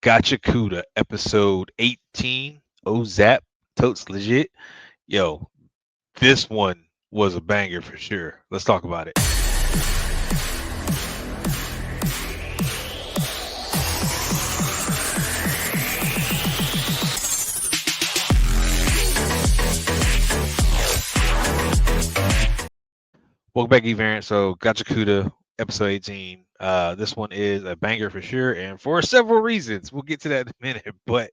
Gachiakuta, episode 18. Oh, Zap, Totes legit. Yo, this one was a banger for sure. Let's talk about it. Welcome back, E-Variant. So, Gachiakuta, episode 18. This one is a banger for sure, and for several reasons. We'll get to that in a minute, but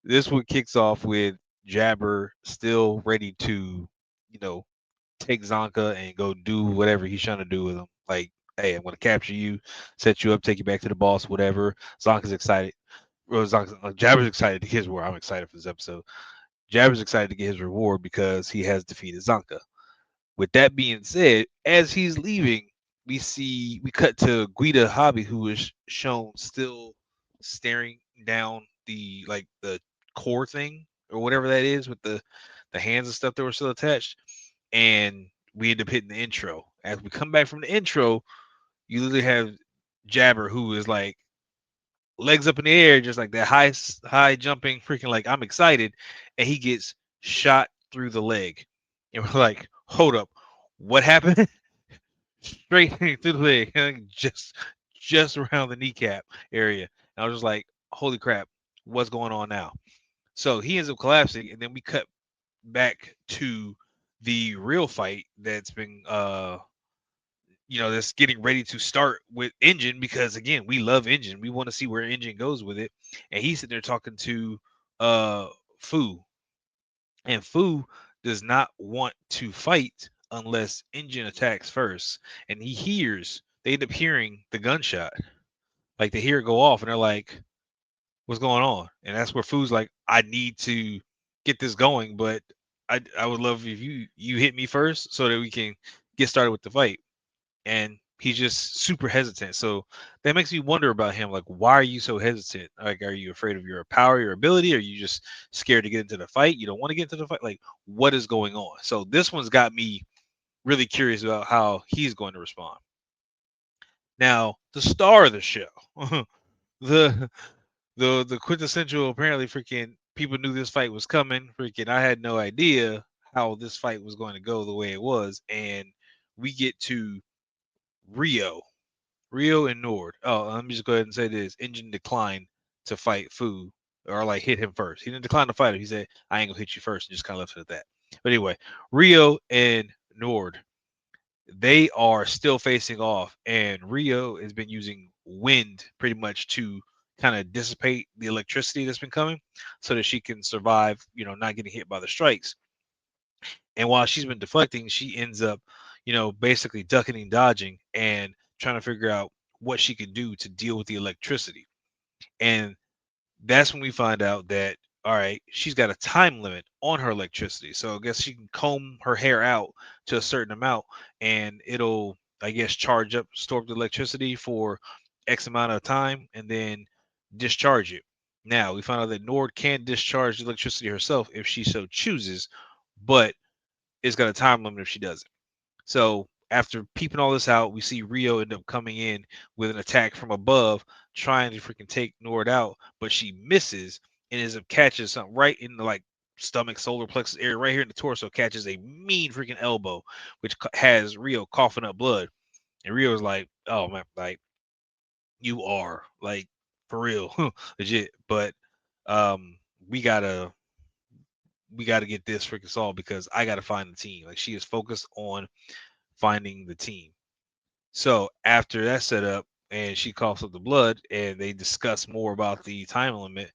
this one kicks off with Jabber still ready to, you know, take Zonka and go do whatever he's trying to do with him. Like, hey, I'm gonna capture you, set you up, take you back to the boss, whatever. Zonka's excited. Well, Jabber's excited to get his reward. I'm excited for this episode. Jabber's excited to get his reward because he has defeated Zonka. With that being said, as he's leaving, we cut to Guida Hobby, who is shown still staring down the core thing or whatever that is with the hands and stuff that were still attached. And we end up hitting the intro. As we come back from the intro, you literally have Jabber, who is like legs up in the air, just like that high jumping, freaking like I'm excited, and he gets shot through the leg, and we're like, hold up, what happened? Straight through the leg, just around the kneecap area. And I was just like, holy crap, what's going on now? So he ends up collapsing, and then we cut back to the real fight that's been that's getting ready to start with Engine, because again, we love Engine. We want to see where Engine goes with it. And he's sitting there talking to Fu. And Fu does not want to fight unless Engine attacks first. And they end up hearing the gunshot. Like they hear it go off and they're like, what's going on? And that's where Fu's like, I need to get this going, but I would love if you hit me first so that we can get started with the fight. And he's just super hesitant. So that makes me wonder about him. Like, why are you so hesitant? Like, are you afraid of your power, your ability? Are you just scared to get into the fight? You don't want to get into the fight? Like, what is going on? So this one's got me really curious about how he's going to respond. Now, the star of the show, the the quintessential, apparently freaking people knew this fight was coming. Freaking I had no idea how this fight was going to go the way it was. And we get to Rio Riyo and Noerde. Oh, let me just go ahead and say this. Engine declined to fight Fu, or like hit him first. He didn't decline to fight him. He said, I ain't gonna hit you first, and just kind of left it at that. But anyway, Riyo and Noorde, they are still facing off, and Riyo has been using wind pretty much to kind of dissipate the electricity that's been coming so that she can survive, not getting hit by the strikes. And while she's been deflecting, she ends up, basically ducking and dodging and trying to figure out what she can do to deal with the electricity. And that's when we find out that, all right, she's got a time limit on her electricity. So I guess she can comb her hair out to a certain amount and it'll, I guess, charge up, store up the electricity for X amount of time and then discharge it. Now we find out that Nord can discharge the electricity herself if she so chooses, but it's got a time limit if she doesn't. So after peeping all this out, we see Riyo end up coming in with an attack from above, trying to freaking take Nord out, but she misses and ends up catching something right in the like stomach, solar plexus area, right here in the torso. Catches a mean freaking elbow, which has Riyo coughing up blood. And Rio is like, "Oh man, like you are like for real, legit." But um, we gotta we gotta get this freaking solved because I gotta find the team. Like she is focused on finding the team. So after that setup, and she coughs up the blood, and they discuss more about the time limit.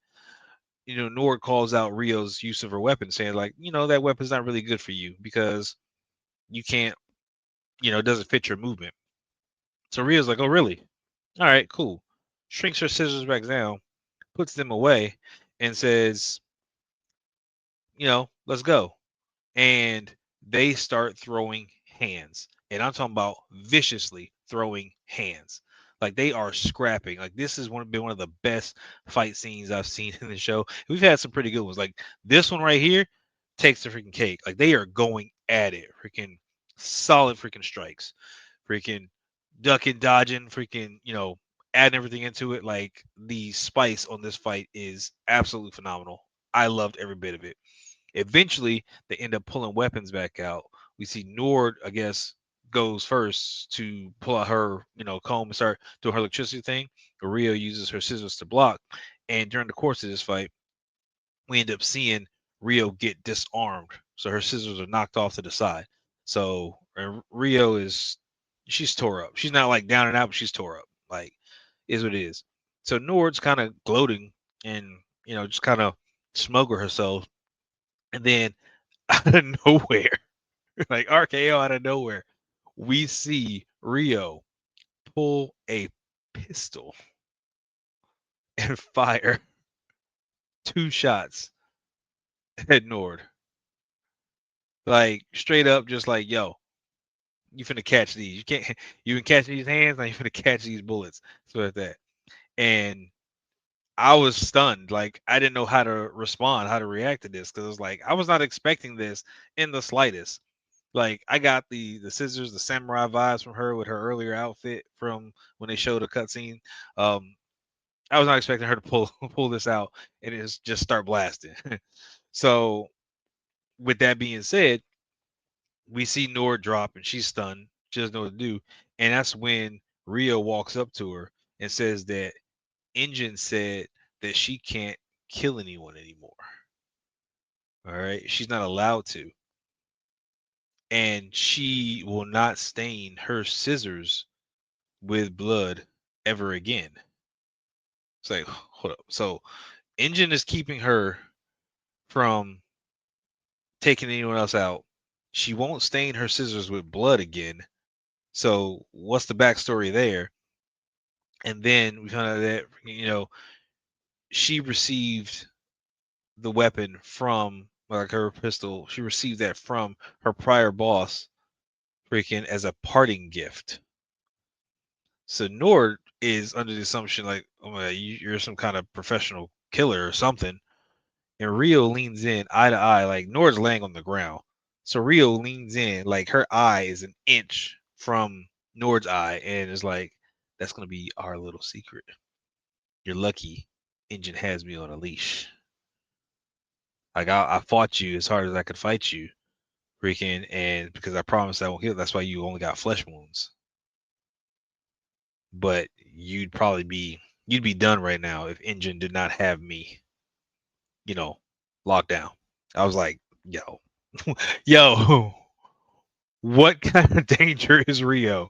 Nord calls out Rio's use of her weapon, saying like, that weapon's not really good for you because you can't, it doesn't fit your movement. So Rio's like, oh really? All right, cool. Shrinks her scissors back down, puts them away, and says, let's go. And they start throwing hands. And I'm talking about viciously throwing hands. Like they are scrapping. Like this has been one of the best fight scenes I've seen in the show. We've had some pretty good ones. Like this one right here takes the freaking cake. Like they are going at it. Freaking solid freaking strikes. Freaking ducking, dodging, freaking, adding everything into it, like the spice on this fight is absolutely phenomenal. I loved every bit of it. Eventually, they end up pulling weapons back out. We see Nord, I guess, goes first to pull out her, comb and start doing her electricity thing. Rio uses her scissors to block. And during the course of this fight, we end up seeing Rio get disarmed. So her scissors are knocked off to the side. So Rio she's tore up. She's not like down and out, but she's tore up. Like, is what it is. So Nord's kind of gloating and, just kind of smuggle herself. And then out of nowhere, like RKO out of nowhere, we see Rio pull a pistol and fire 2 shots at Nord. Like straight up, just like, yo, you finna catch these. You can't you can catch these hands, now you finna catch these bullets. So like that. And I was stunned. Like I didn't know how to respond, how to react to this. Cause it was like I was not expecting this in the slightest. Like I got the scissors, the samurai vibes from her with her earlier outfit from when they showed a cutscene. Um, I was not expecting her to pull pull this out and just start blasting. So with that being said, we see Nora drop and she's stunned. She doesn't know what to do. And that's when Rio walks up to her and says that Engine said that she can't kill anyone anymore. All right. She's not allowed to. And she will not stain her scissors with blood ever again. It's like, hold up. So Engine is keeping her from taking anyone else out. She won't stain her scissors with blood again. So what's the backstory there? And then we found out that she received the weapon from like her pistol. She received that from her prior boss, freaking as a parting gift. So Nord is under the assumption like, oh my God, you're some kind of professional killer or something. And Rio leans in eye to eye, like Nord's laying on the ground. So Rio leans in, like her eye is an inch from Nord's eye, and is like, that's gonna be our little secret. You're lucky Engine has me on a leash. Like I fought you as hard as I could fight you, freaking, and because I promised I won't heal, that's why you only got flesh wounds. But you'd be done right now if Engine did not have me, you know, locked down. I was like, yo, yo, what kind of danger is Rio?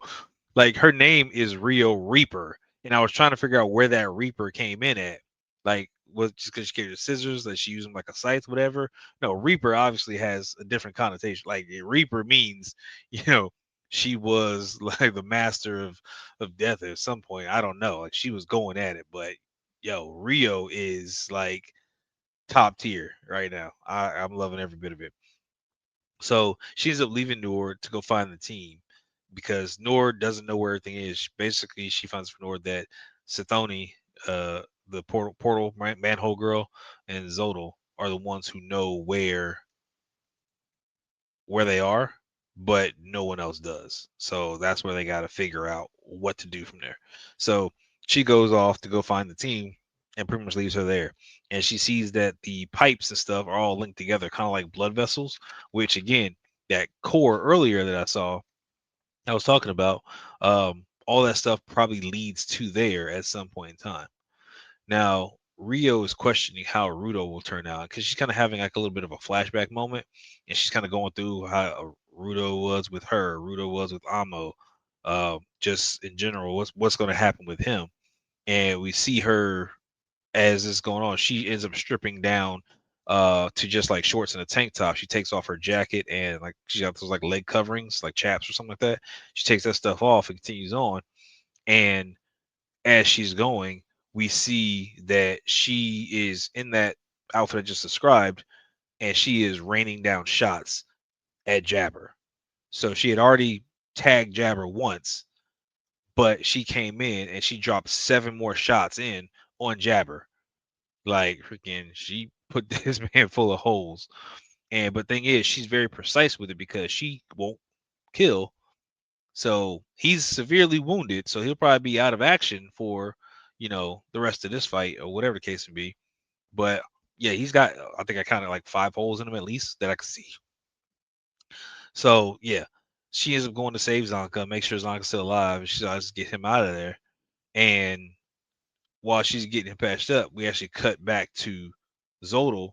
Like her name is Rio Reaper, and I was trying to figure out where that Reaper came in at. Like, was just because she carried the scissors, that she used them like a scythe, whatever. No, Reaper obviously has a different connotation. Like Reaper means, you know, she was like the master of death at some point. I don't know. Like she was going at it, but yo, Rio is like top tier right now. I'm loving every bit of it. So she ends up leaving Nord to go find the team because Nord doesn't know where everything is. Basically, she finds from Nord that Sithoni, the portal manhole girl, and Zodal are the ones who know where they are, but no one else does. So that's where they got to figure out what to do from there. So she goes off to go find the team and pretty much leaves her there. And she sees that the pipes and stuff are all linked together, kind of like blood vessels, which again, that core earlier that I was talking about, all that stuff probably leads to there at some point in time. Now, Rio is questioning how Rudo will turn out because she's kind of having like a little bit of a flashback moment, and she's kind of going through how Rudo was with her, Rudo was with Amo, just in general, what's going to happen with him. And we see her as this going on. She ends up stripping down to just like shorts and a tank top. She takes off her jacket and like she got those like leg coverings, like chaps or something like that. She takes that stuff off and continues on. And as she's going, we see that she is in that outfit I just described, and she is raining down shots at Jabber. So she had already tagged Jabber once, but she came in and she dropped 7 more shots in on Jabber. Like freaking, she put this man full of holes. And but thing is, she's very precise with it because she won't kill So he's severely wounded, so he'll probably be out of action for, the rest of this fight or whatever the case may be. But yeah, he's got, I think I counted like 5 holes in him at least that I could see. So yeah, she ends up going to save Zonka, make sure Zonka's still alive, and she's tries to get him out of there. And while she's getting him patched up, we actually cut back to Zodal,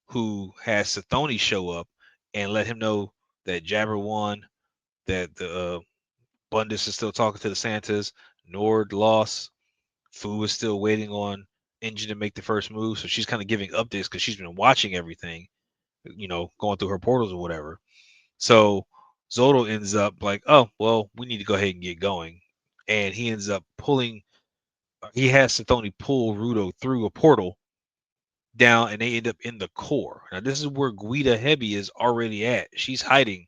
who has Sathoni show up and let him know that Jabber won, that the Bundus is still talking to the Santas, Nord lost, Fu is still waiting on Engine to make the first move. So she's kind of giving updates because she's been watching everything, going through her portals or whatever. So Zodal ends up like, oh, well, we need to go ahead and get going. And he ends up he has Sathoni pull Rudo through a portal down, and they end up in the core. Now, this is where Guida Hebi is already at. She's hiding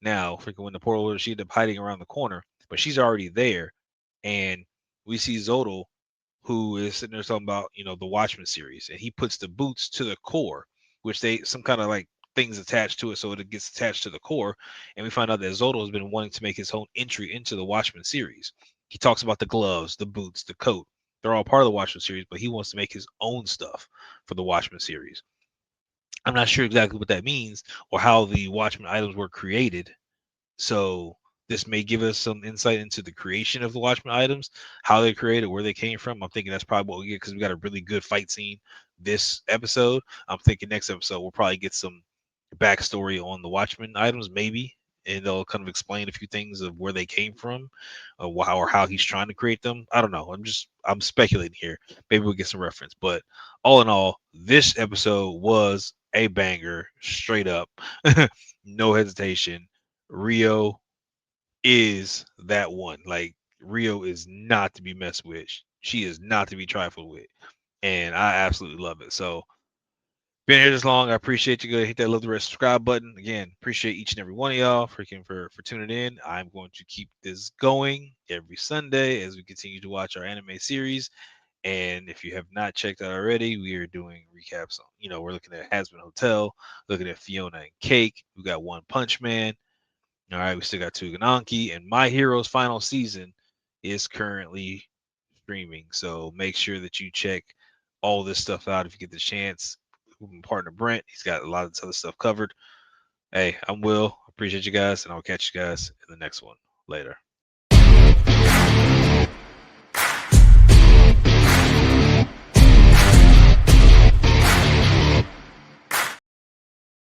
now. Freaking when the portal, she ended up hiding around the corner, but she's already there. And we see Zodal, who is sitting there talking about, the Watchmen series, and he puts the boots to the core, which they some kind of like things attached to it, so it gets attached to the core. And we find out that Zodal has been wanting to make his own entry into the Watchmen series. He talks about the gloves, the boots, the coat. They're all part of the Watchmen series, but he wants to make his own stuff for the Watchmen series. I'm not sure exactly what that means or how the Watchmen items were created, so this may give us some insight into the creation of the Watchmen items, how they created, where they came from. I'm thinking that's probably what we get because we got a really good fight scene this episode. I'm thinking next episode we'll probably get some backstory on the Watchmen items, maybe, and they'll kind of explain a few things of where they came from, or how he's trying to create them. I don't know. I'm speculating here. Maybe we'll get some reference, but all in all, this episode was a banger, straight up, no hesitation. Riyo is that one. Like Riyo is not to be messed with. She is not to be trifled with, and I absolutely love it. So been here this long. I appreciate you. Go hit that little red subscribe button. Again, appreciate each and every one of y'all for tuning in. I'm going to keep this going every Sunday as we continue to watch our anime series. And if you have not checked out already, we are doing recaps on. We're looking at Hazbin Hotel, looking at Fiona and Cake. We got One Punch Man. All right, we still got Tugananki, and My Hero's final season is currently streaming. So make sure that you check all this stuff out if you get the chance. My partner Brent, he's got a lot of this other stuff covered. Hey, I'm Will. Appreciate you guys, and I'll catch you guys in the next one. Later.